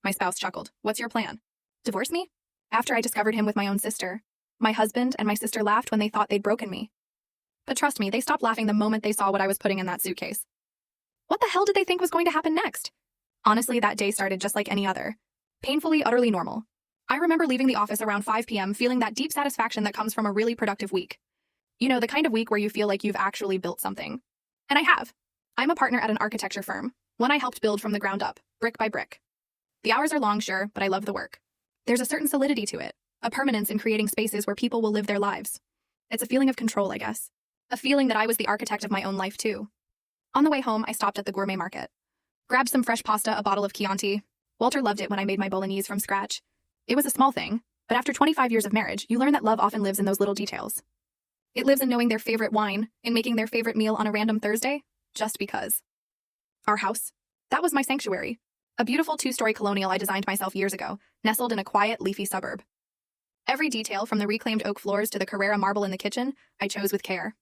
My spouse chuckled. What's your plan? Divorce me? After I discovered him with my own sister. My husband and my sister laughed when they thought they'd broken me. But trust me, they stopped laughing the moment they saw what I was putting in that suitcase. What the hell did they think was going to happen next? Honestly, that day started just like any other. Painfully, utterly normal. I remember leaving the office around 5 p.m. feeling that deep satisfaction that comes from a really productive week. You know, the kind of week where you feel like you've actually built something. And I have. I'm a partner at an architecture firm, one I helped build from the ground up, brick by brick. The hours are long, sure, but I love the work. There's a certain solidity to it, a permanence in creating spaces where people will live their lives. It's a feeling of control, I guess. A feeling that I was the architect of my own life, too. On the way home, I stopped at the gourmet market. Grabbed some fresh pasta, a bottle of Chianti. Walter loved it when I made my bolognese from scratch. It was a small thing, but after 25 years of marriage, you learn that love often lives in those little details. It lives in knowing their favorite wine, in making their favorite meal on a random Thursday, just because. Our house. That was my sanctuary. A beautiful 2-story colonial I designed myself years ago, nestled in a quiet, leafy suburb. Every detail, from the reclaimed oak floors to the Carrara marble in the kitchen, I chose with care.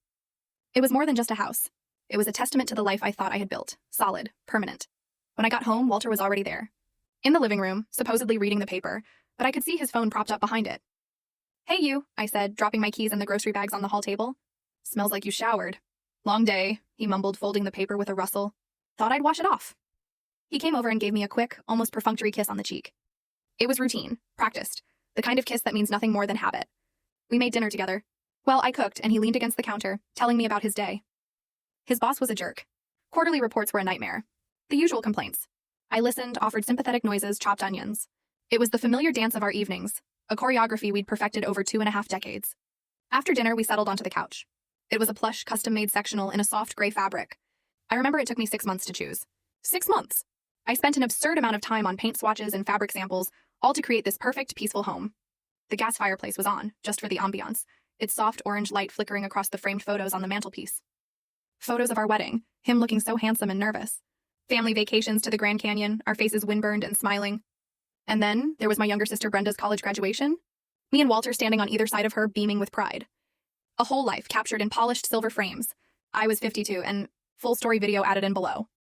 It was more than just a house. It was a testament to the life I thought I had built, solid, permanent. When I got home, Walter was already there. In the living room, supposedly reading the paper, but I could see his phone propped up behind it. Hey you, I said, dropping my keys and the grocery bags on the hall table. Smells like you showered. Long day, he mumbled, folding the paper with a rustle. Thought I'd wash it off. He came over and gave me a quick, almost perfunctory kiss on the cheek. It was routine, practiced, the kind of kiss that means nothing more than habit. We made dinner together. Well, I cooked, and he leaned against the counter, telling me about his day. His boss was a jerk. Quarterly reports were a nightmare. The usual complaints. I listened, offered sympathetic noises, chopped onions. It was the familiar dance of our evenings, a choreography we'd perfected over 2.5 decades. After dinner, we settled onto the couch. It was a plush, custom-made sectional in a soft gray fabric. I remember it took me 6 months to choose. 6 months! I spent an absurd amount of time on paint swatches and fabric samples, all to create this perfect, peaceful home. The gas fireplace was on, just for the ambiance, its soft orange light flickering across the framed photos on the mantelpiece. Photos of our wedding, him looking so handsome and nervous. Family vacations to the Grand Canyon, our faces windburned and smiling. And then, there was my younger sister Brenda's college graduation. Me and Walter standing on either side of her, beaming with pride. A whole life captured in polished silver frames. I was 52, and full story video added in below.